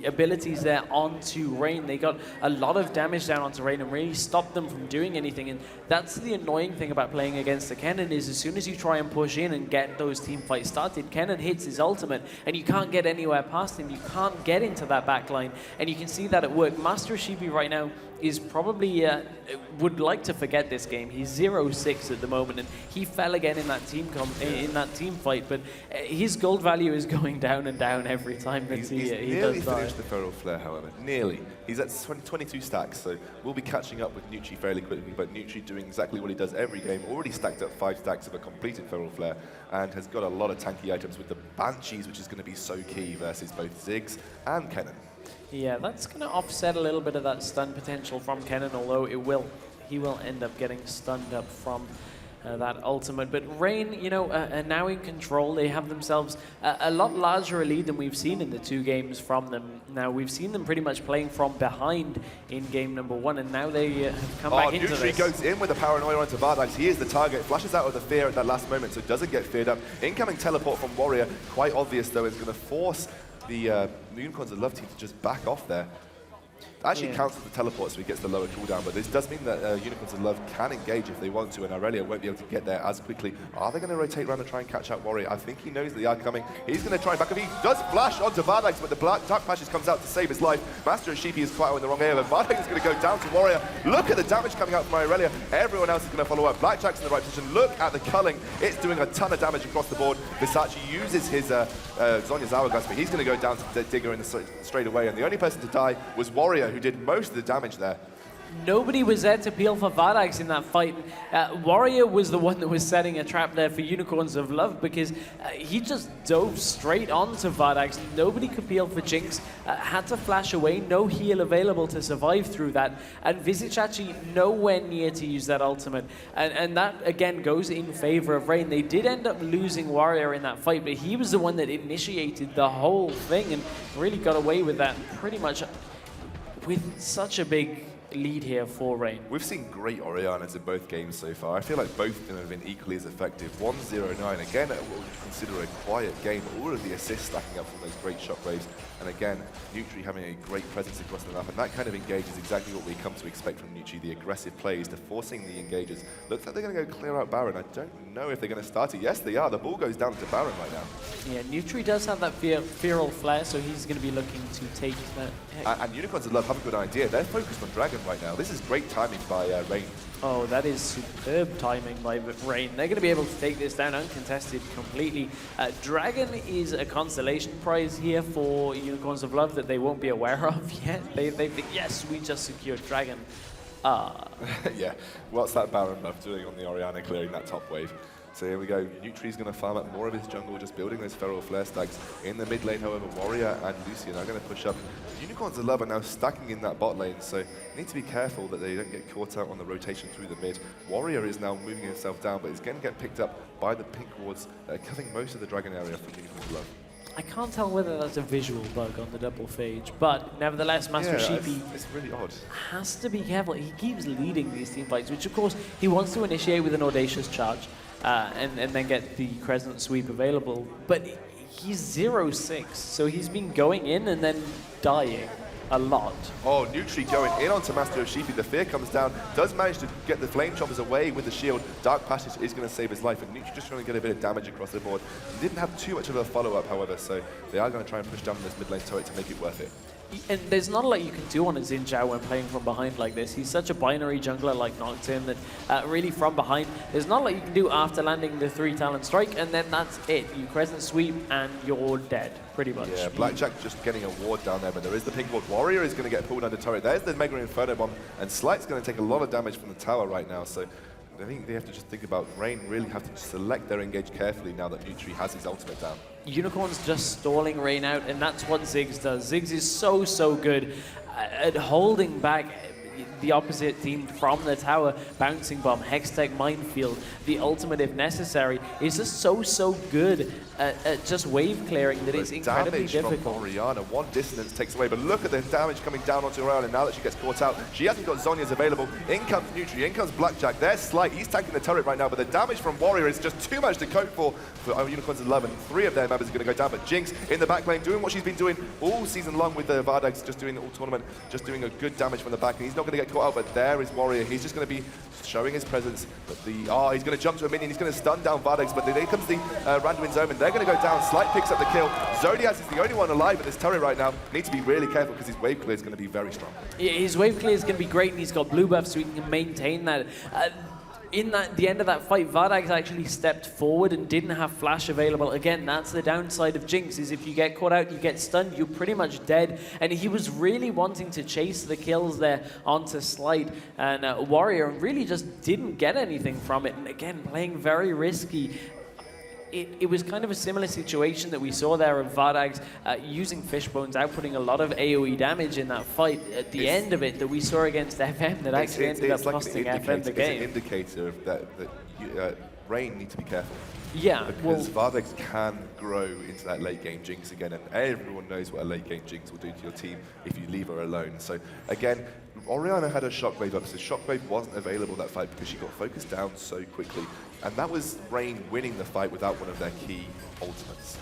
A: abilities there onto Rain. They got a lot of damage down onto Rain and really stopped them from doing anything. And that's the annoying thing about playing against the Kennen, is as soon as you try and push in and get those team fights started, Kennen hits his ultimate and you can't get anywhere past him. You can't get into that back line. And you can see that at work. Master Shibi right now is probably would like to forget this game. He's 0-6 at the moment, and he fell again in that team fight. But his gold value is going down and down every time that he
B: nearly
A: does die.
B: finished the Feral Flare, however. Nearly. He's at 22 stacks, so we'll be catching up with Nutri fairly quickly. But Nutri doing exactly what he does every game. Already stacked up 5 stacks of a completed Feral Flare, and has got a lot of tanky items with the Banshees, which is going to be so key versus both Ziggs and Kennen.
A: Yeah, that's going to offset a little bit of that stun potential from Kennen, although he will end up getting stunned up from that ultimate. But Rain, you know, are now in control. They have themselves a lot larger a lead than we've seen in the 2 games from them. Now, we've seen them pretty much playing from behind in game number 1, and now they have come back into
B: Nutri
A: this.
B: goes in with a Paranoia onto Vardags. He is the target. Flashes out of the fear at that last moment, so doesn't get feared up. Incoming teleport from Warrior, quite obvious though, is going to force the Unicorns of Love team to just back off there. Actually counts as the teleport, so he gets the lower cooldown, but this does mean that Unicorns of Love can engage if they want to, and Aurelia won't be able to get there as quickly. Are they going to rotate around and try and catch out Warrior? I think he knows that they are coming. He's going to try and back up. He does flash onto Vardags, but the Dark Flashes comes out to save his life. Master and Sheepy is quite in the wrong area, but Vardags is going to go down to Warrior. Look at the damage coming out from Aurelia. Everyone else is going to follow up. Blackjack's in the right position. Look at the culling. It's doing a ton of damage across the board. Versace uses his Zhonya's Hourglass, but he's going to go down to Digger in the straight away, and the only person to die was Warrior, who did most of the damage there.
A: Nobody was there to peel for Vardags in that fight. Warrior was the one that was setting a trap there for Unicorns of Love because he just dove straight onto Vardags. Nobody could peel for Jinx, had to flash away, no heal available to survive through that, and Visage actually nowhere near to use that ultimate. And that, again, goes in favor of Rain. They did end up losing Warrior in that fight, but he was the one that initiated the whole thing and really got away with that pretty much with such a big lead here for Rain.
B: We've seen great Orianas in both games so far. I feel like both of them have been equally as effective. 1-0-9, again, what we consider a quiet game, but all of the assists stacking up from those great shockwaves. And again, Nutri having a great presence across the map, and that kind of engage is exactly what we come to expect from Nutri, the aggressive plays, the forcing the engagers. Looks like they're going to go clear out Baron. I don't know if they're going to start it. Yes, they are. The ball goes down to Baron right now.
A: Yeah, Nutri does have that feral flare, so he's going to be looking to take that.
B: And Unicorns of Love have a good idea. They're focused on Dragon right now. This is great timing by Rain.
A: Oh, that is superb timing by Rain. They're going to be able to take this down uncontested completely. Dragon is a consolation prize here for Unicorns of Love that they won't be aware of yet. They think, yes, we just secured Dragon.
B: Yeah, what's that Baron buff doing on the Orianna clearing that top wave? So here we go, Nutri's going to farm up more of his jungle, just building those feral flare stacks. In the mid lane, however, Warrior and Lucian are going to push up. Unicorns of Love are now stacking in that bot lane, so need to be careful that they don't get caught out on the rotation through the mid. Warrior is now moving himself down, but is going to get picked up by the pink wards, covering most of the Dragon area for Unicorns of Love.
A: I can't tell whether that's a visual bug on the double phage, but nevertheless, Master Sheepy
B: it's really odd.
A: Has to be careful. He keeps leading these team fights, which of course he wants to initiate with an audacious charge and then get the Crescent Sweep available. But he's 0-6, so he's been going in and then dying a lot.
B: Oh, Nutri going in onto Master Sheepy. The fear comes down, does manage to get the Flame Choppers away with the shield. Dark Passage is going to save his life, and Nutri just trying to get a bit of damage across the board. He didn't have too much of a follow-up, however, so they are going to try and push down this mid lane turret to make it worth it.
A: And there's not a lot you can do on a Xin Zhao when playing from behind like this. He's such a binary jungler like Nocturne that really from behind, there's not a lot you can do after landing the 3 Talon Strike, and then that's it. You Crescent Sweep and you're dead, pretty much.
B: Yeah, Blackjack just getting a ward down there, but there is the pink ward. Warrior is going to get pulled under turret. There's the Mega Inferno Bomb, and Slight's going to take a lot of damage from the tower right now, so I think they have to just think about Rain really have to select their engage carefully now that Nutri has his ultimate down.
A: Unicorn's just stalling Rain out, and that's what Ziggs does. Ziggs is so good at holding back the opposite team from the tower. Bouncing Bomb, Hextech Minefield, the ultimate if necessary. Is just so good at just wave clearing that it's incredibly difficult.
B: From Orianna, one dissonance takes away, but look at the damage coming down onto Orianna now that she gets caught out. She hasn't got Zhonya's available. In comes Nutri, in comes Blackjack. There's Slight, he's tanking the turret right now, but the damage from Warrior is just too much to cope for Unicorns of Love, and 3 of their members are going to go down, but Jinx in the back lane doing what she's been doing all season long with the Vardags, just doing it all tournament, just doing a good damage from the back, and he's not going to get caught out, but there is Warrior. He's just going to be showing his presence, but he's going to jump to a minion, he's going to stun down Vardags, but then comes the Randuin's Omen. They're going to go down. Slight picks up the kill. Zodiaz is the only one alive at this turret right now. Need to be really careful because his wave clear is going to be very strong.
A: Yeah, his wave clear is going to be great, and he's got blue buff, so he can maintain that. In the end of that fight, Vardags actually stepped forward and didn't have flash available. Again, that's the downside of Jinx, is if you get caught out, you get stunned, you're pretty much dead. And he was really wanting to chase the kills there onto Slight and Warrior, and really just didn't get anything from it. And again, playing very risky. It was kind of a similar situation that we saw there of Vardags using Fishbones, outputting a lot of AoE damage in that fight at the end of it that we saw against FM that actually ended up costing FM the game.
B: It's an indicator of that Rain needs to be careful.
A: Yeah,
B: because Vardags can grow into that late game Jinx again, and everyone knows what a late game Jinx will do to your team if you leave her alone. So again, Orianna had her Shockwave up, so Shockwave wasn't available that fight because she got focused down so quickly, and that was Rain winning the fight without one of their key ultimates.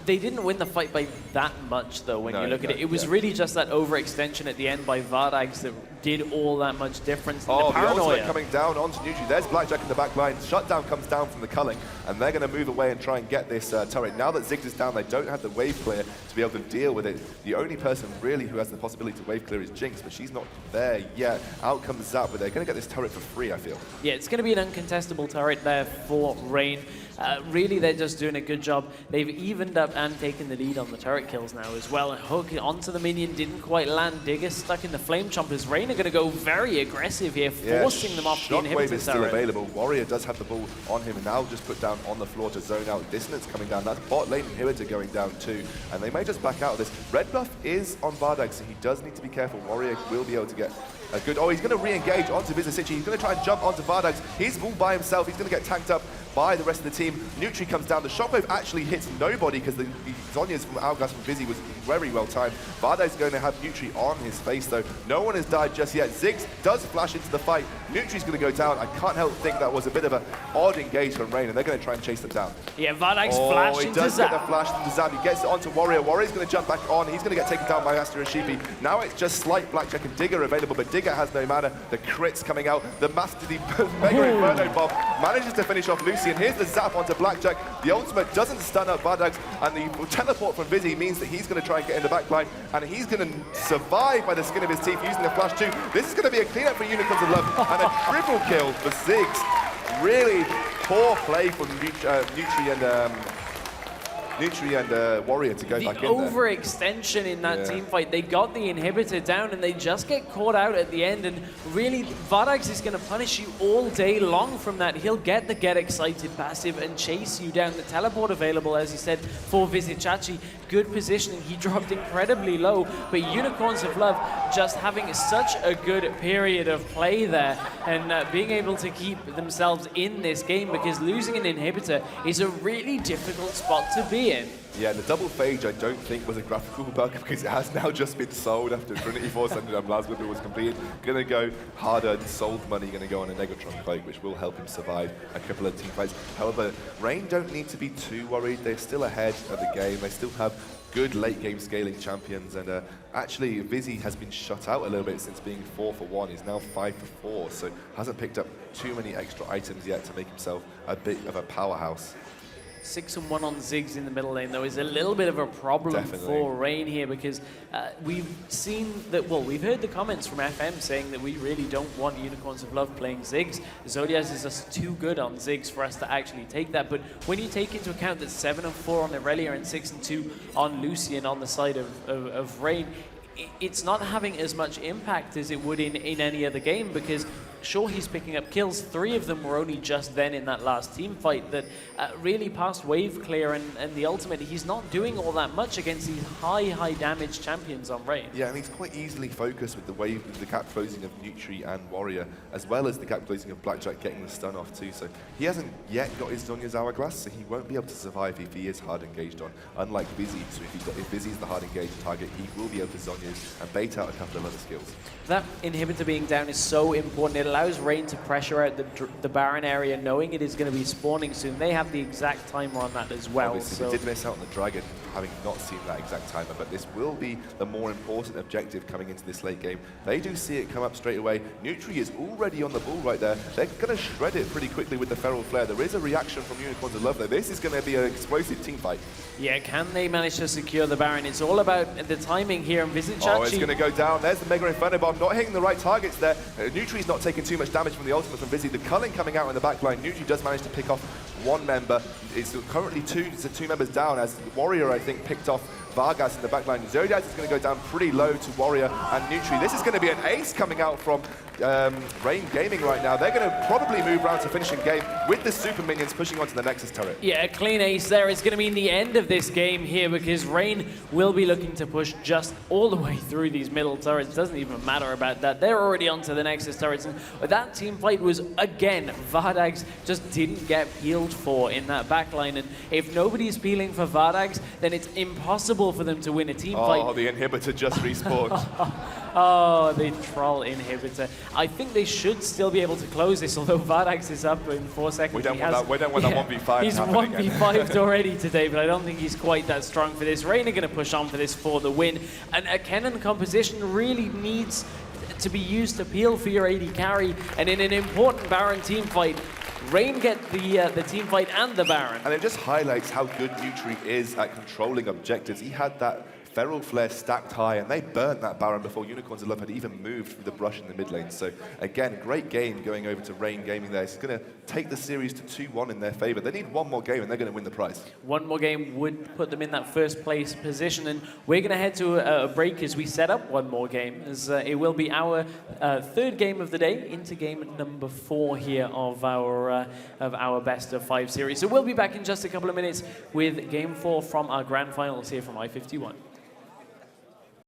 A: They didn't win the fight by that much, though, when you look at it. It was really just that overextension at the end by Vardags that did all that much difference.
B: Oh, the ultimate coming down onto Nutri. There's Blackjack in the back line. Shutdown comes down from the culling, and they're going to move away and try and get this turret. Now that Ziggs is down, they don't have the wave clear to be able to deal with it. The only person really who has the possibility to wave clear is Jinx, but she's not there yet. Out comes Zap, but they're going to get this turret for free, I feel.
A: Yeah, it's going to be an uncontestable turret there for Rain. Really, they're just doing a good job. They've evened up and taken the lead on the turret kills now as well. Hook onto the minion, didn't quite land. Digger stuck in the flame chompers. Rain are going to go very aggressive here, forcing them off the inhibitor
B: Shockwave is still
A: turret.
B: available. Warrior does have the ball on him and now just put down on the floor to zone out. Dissonance coming down. That's bot lane inhibitor going down too. And they may just back out of this. Red buff is on Vardag, so he does need to be careful. Warrior will be able to get a good... Oh, he's going to re-engage onto Vizicici. He's going to try and jump onto Vardag. He's all by himself. He's going to get tanked up by the rest of the team. Nutri comes down. The shockwave actually hits nobody because the Zhonya's from Hourglass from Vizzy was very well timed. Vardag's going to have Nutri on his face though. No one has died just yet. Ziggs does flash into the fight. Nutri's going to go down. I can't help think that was a bit of an odd engage from Rain, and they're going to try and chase them down.
A: Yeah, Vardag's flash into Zap.
B: He does get the flash into Zap. He gets it onto Warrior. Warrior's going to jump back on. He's going to get taken down by Aster and Sheepy. Now it's just slight Blackjack and Digger available, but Digger has no mana. The crits coming out. The Master, the Mega Inferno bomb manages to finish off Lucy, and here's the Zap onto Blackjack. The ultimate doesn't stun up Vardags, and the teleport from Vizzy means that he's going to try and get in the back line, and he's going to survive by the skin of his teeth using the flash too. This is going to be a cleanup for Unicorns of Love, and a triple kill for Ziggs. Really poor play from Nutri and Warrior to go back in there.
A: The overextension in that team fight, they got the inhibitor down and they just get caught out at the end, and really Vardags is going to punish you all day long from that. He'll get the get excited passive and chase you down. The teleport available, as you said, for Vizicici. Good positioning. He dropped incredibly low, but Unicorns of Love just having such a good period of play there and being able to keep themselves in this game, because losing an inhibitor is a really difficult spot to be in.
B: Yeah, the double phage I don't think was a graphical bug because it has now just been sold after Trinity Force and Laswither was completed. Gonna go harder, sold money, gonna go on a Negatron fight, which will help him survive a couple of team fights. However, Rain don't need to be too worried. They're still ahead of the game. They still have good late game scaling champions, and actually Vizzy has been shut out a little bit since being 4 for 1. He's now 5 for 4, so hasn't picked up too many extra items yet to make himself a bit of a powerhouse.
A: 6-1 on Ziggs in the middle lane, though, is a little bit of a problem for Rain here, because we've seen that, well, we've heard the comments from FM saying that we really don't want Unicorns of Love playing Ziggs. Zodiaz is just too good on Ziggs for us to actually take that. But when you take into account that 7-4 on Aurelia and 6-2 on Lucian on the side of Rain, it's not having as much impact as it would in any other game, because sure, he's picking up kills. 3 of them were only just then in that last team fight that really past wave clear, and the ultimate, he's not doing all that much against these high damage champions on Rain.
B: Yeah, and he's quite easily focused with the wave, with the gap closing of Nutri and Warrior, as well as the gap closing of Blackjack getting the stun off too. So he hasn't yet got his Zonya's Hourglass, so he won't be able to survive if he is hard engaged on, unlike Vizzy. So if Vizzy's the hard engaged target, he will be able to Zonya's and bait out a couple of other skills.
A: That inhibitor being down is so important. It allows Rain to pressure out the Baron area, knowing it is going to be spawning soon. They have the exact timer on that as well.
B: Obviously,
A: so
B: they did miss out on the Dragon, having not seen that exact timer, but this will be the more important objective coming into this late game. They do see it come up straight away. Nutri is already on the ball right there. They're going to shred it pretty quickly with the Feral Flare. There is a reaction from Unicorns of Love though. This is going to be an explosive team fight.
A: Yeah, can they manage to secure the Baron? It's all about the timing here, and Vizicici.
B: Oh, it's going to go down. There's the Mega Inferno Bomb, not hitting the right targets there. Nutri's not taking too much damage from the ultimate from Vizzy. The culling coming out in the back line. Nutri does manage to pick off one member. It's currently two members down, as Warrior, I think, picked off Vargas in the back line. Zodiaz is going to go down pretty low to Warrior and Nutri. This is going to be an ace coming out from Rain Gaming right now. They're going to probably move round to finishing game with the super minions pushing onto the Nexus turret.
A: Yeah, a clean ace there. It's going to mean the end of this game here, because Rain will be looking to push just all the way through these middle turrets. It doesn't even matter about that. They're already onto the Nexus turrets, and that team fight was, again, Vardags just didn't get peeled for in that backline, and if nobody's peeling for Vardags, then it's impossible for them to win a team fight.
B: Oh, the inhibitor just respawned.
A: Oh, the troll inhibitor. I think they should still be able to close this, although Vardags is up in 4 seconds.
B: We don't want that 1v5.
A: He's 1v5'd already today, but I don't think he's quite that strong for this. Rain are going to push on for this for the win. And a Kennen composition really needs to be used to peel for your AD carry, and in an important Baron team fight, Rain get the team fight and the Baron.
B: And it just highlights how good Nutri is at controlling objectives. He had that Feral Flare stacked high, and they burnt that Baron before Unicorns of Love had even moved through the brush in the mid lane. So again, great game going over to Rain Gaming there. It's going to take the series to 2-1 in their favor. They need one more game, and they're going to win the prize.
A: One more game would put them in that first place position, and we're going to head to a break as we set up one more game, as it will be our third game of the day into game number 4 here of our best of 5 series. So we'll be back in just a couple of minutes with game 4 from our grand finals here from I-51.